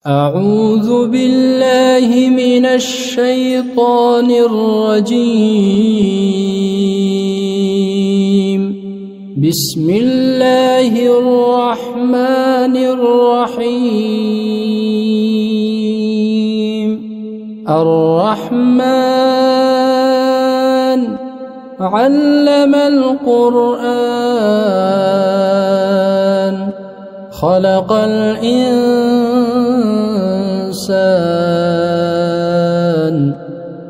أعوذ بالله من الشيطان الرجيم. بسم الله الرحمن الرحيم. الرحمن علم القرآن خلق الإنسان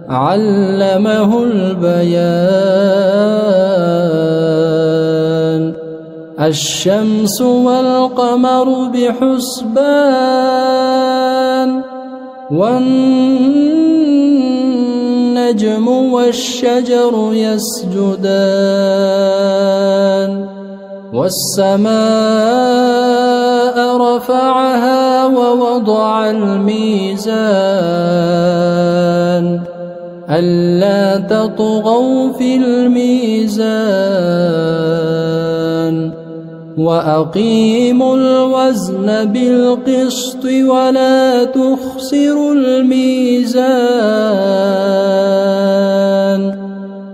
علمه البيان. الشمس والقمر بحسبان والنجم والشجر يسجدان. والسماء رفعها ووضع الميزان ألا تطغوا في الميزان وأقيموا الوزن بالقسط ولا تخسروا الميزان.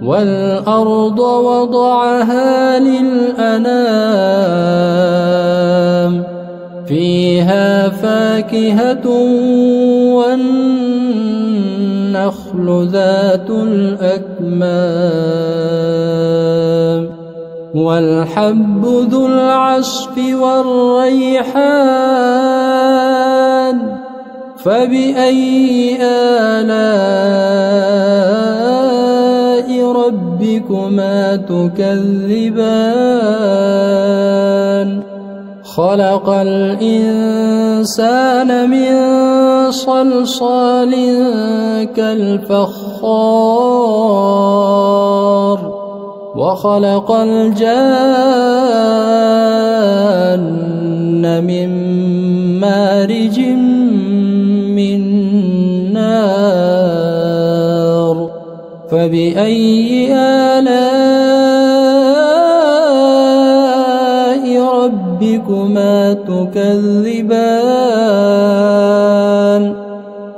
والأرض وضعها للأنام فيها فاكهة والنخل ذات الأكمام والحب ذو العصف والريحان. فبأي آلاء ربكما تكذبان؟ خلق الإنسان من صلصال كالفخار وخلق الجان من مارج من نار. فبأي آلاء ربكما تكذبان؟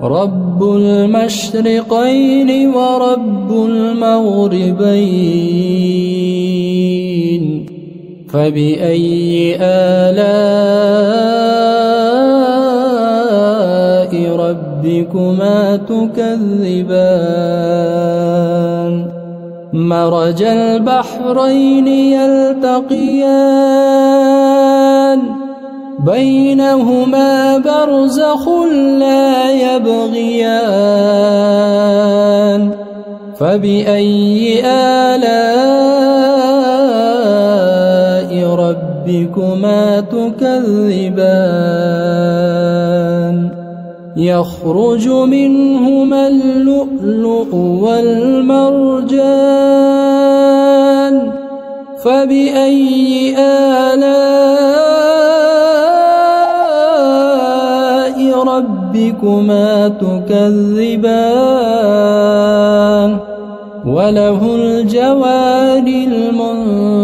رب المشرقين ورب المغربين. فبأي آلاء ربكما تكذبان؟ مرج البحرين يلتقيان بينهما برزخ لا يبغيان. فبأي آلاء ربكما تكذبان؟ يخرج منهما اللؤلؤ والمرجان. فبأي آلاء ربكما تكذبان؟ وله الجوار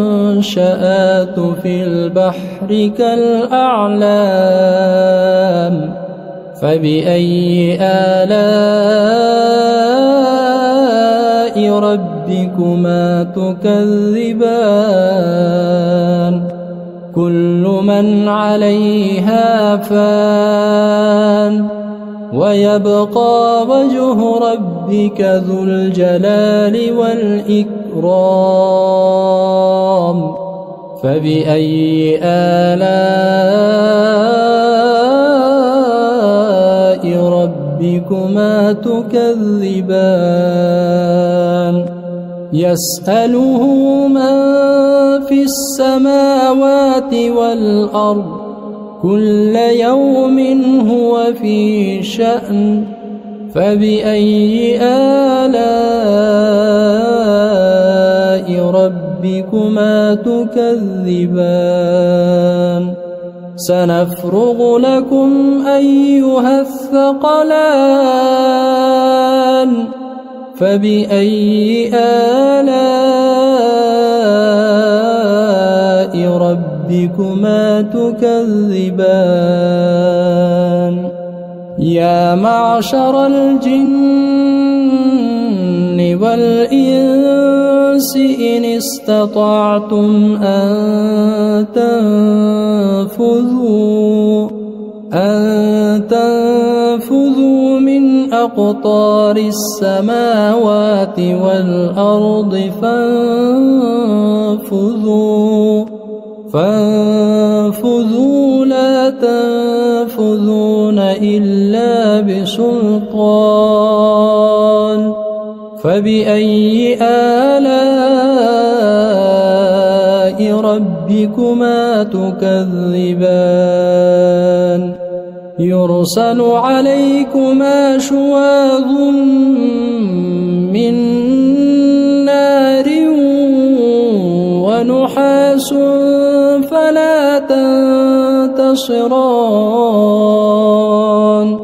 المنشآت في البحر كالأعلام. فبأي آلاء ربكما تكذبان؟ كل من عليها فان ويبقى وجه ربك ذو الجلال والإكرام. فبأي آلاء ربكما تكذبان؟ يسأله من في السماوات والأرض كل يوم هو في شأن. فبأي آلاء ربكما تكذبان؟ سنفرغ لكم أيها الثقلان. فبأي آلاء ربكما تكذبان؟ يا معشر الجن والإنس إن استطعتم أن تنفذوا من أقطار السماوات والأرض فانفذوا لا تنفذون إلا بسلطان فبأي آلاء ربكما تكذبان يرسل عليكما شواظ من نار ونحاس فلا تنتصران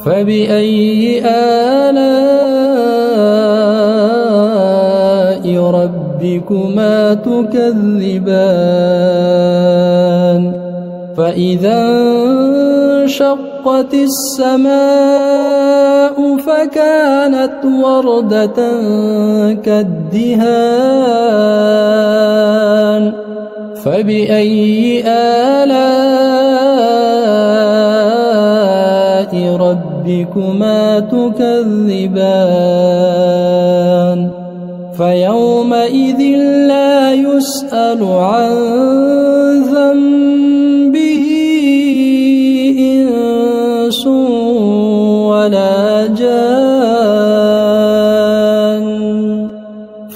فبأي آلاء ربكما تكذبان فإذا انشقت السماء فكانت وردة كالدهان فبأي آلاء ربكما تكذبان فيومئذ لا يسأل عن ذنبه إنس ولا جان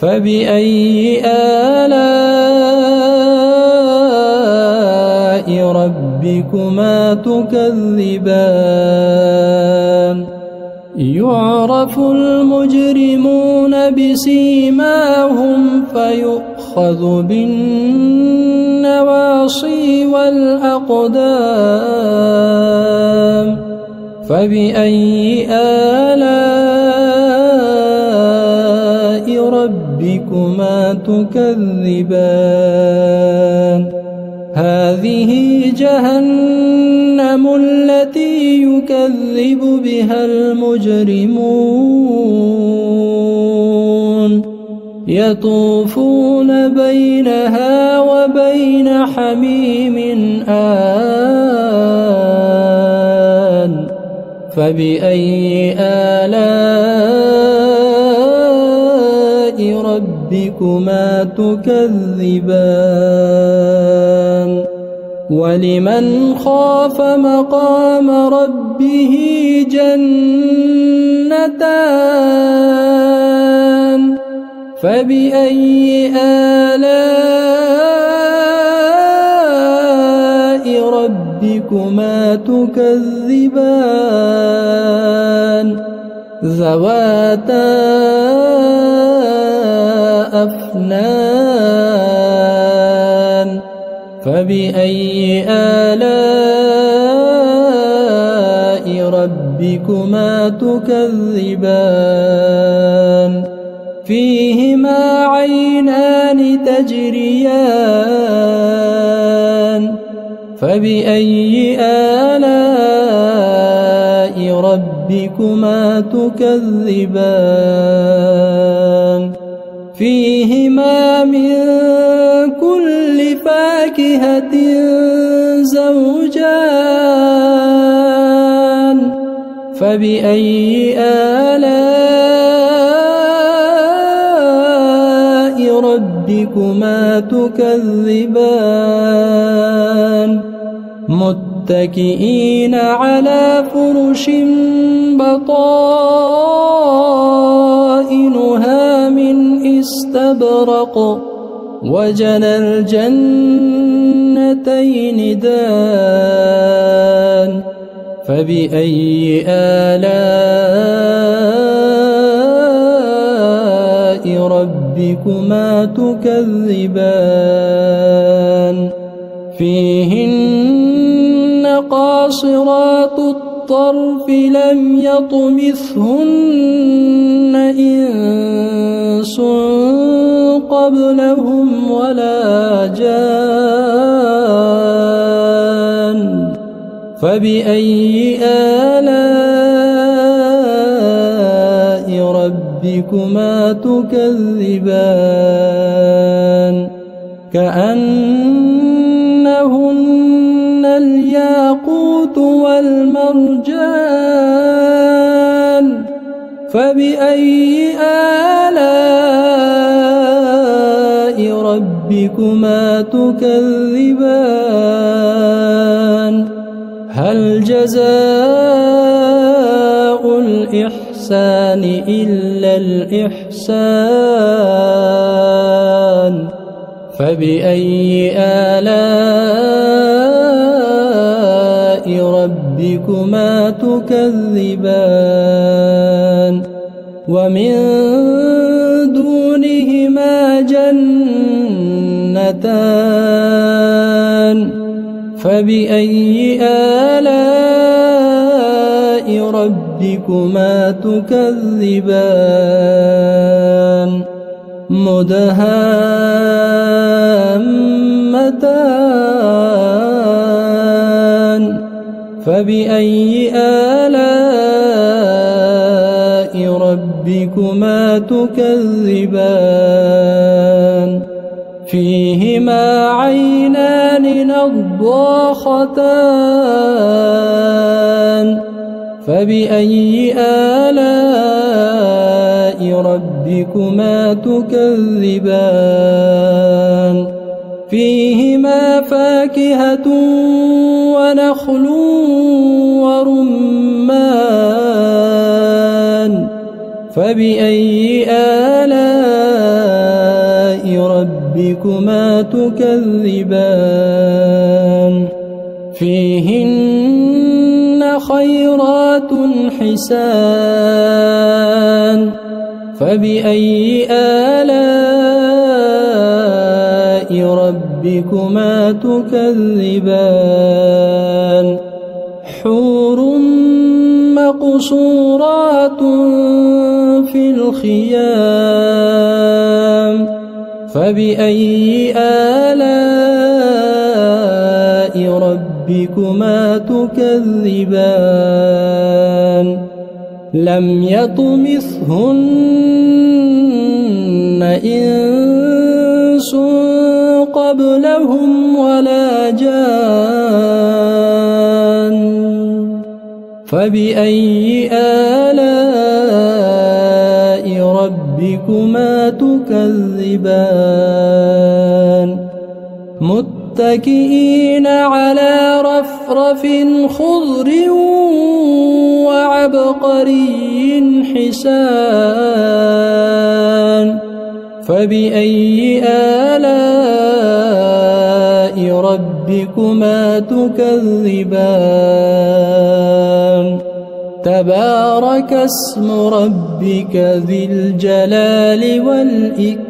فبأي آلاء ربكما تكذبان يعرف المجرمون بسيماهم فيؤخذ بالنواصي والأقدام فبأي آلاء ربكما تكذبان هذه جهنم التي يكذب بها المجرمون يطوفون بينها وبين حميم آن فبأي آلاء ربكما تكذبان ولمن خاف مقام ربه جنتان فبأي آلاء ربكما تكذبان ذواتا أفنان فبأي آلاء ربكما تكذبان فيهما عينان تجريان فبأي آلاء ربكما تكذبان فيهما من كل فاكهة زوجان فبأي آلاء ربكما تكذبان متكئين على فرش بطائنها من استبرق وجنى الجنتين دان فبأي آلاء ربكما تكذبان فيهن قاصرات الطرف لم يطمثهن إنس قبلهم ولا جان فبأي آلاء ربكما تكذبان كأنهن الياقوت والمرجان فبأي آلاء ربكما تكذبان هل جزاء الإحسان إلا الإحسان فبأي آلاء ربكما تكذبان ومن دونهما جنتان فبأي آلاء ربكما تكذبان مدهامتان فبأي آلاء ربكما تكذبان فيهما عينان نضاختان فبأي آلاء ربكما تكذبان فيهما فاكهة ونخل ورمان فبأي آلاء ربكما تكذبان فيهن خيرات حسان فبأي آلاء ربكما تكذبان حور مقصورات في الخيام فبأي آلاء ربكما تكذبان لم يطمثهن إنس قبلهم ولا جان فبأي آلاء ربكما تكذبان متكئين على رفرف خضر وعبقري حسان فبأي آلاء ربكما تكذبان تبارك اسم ربك ذي الجلال والإكرام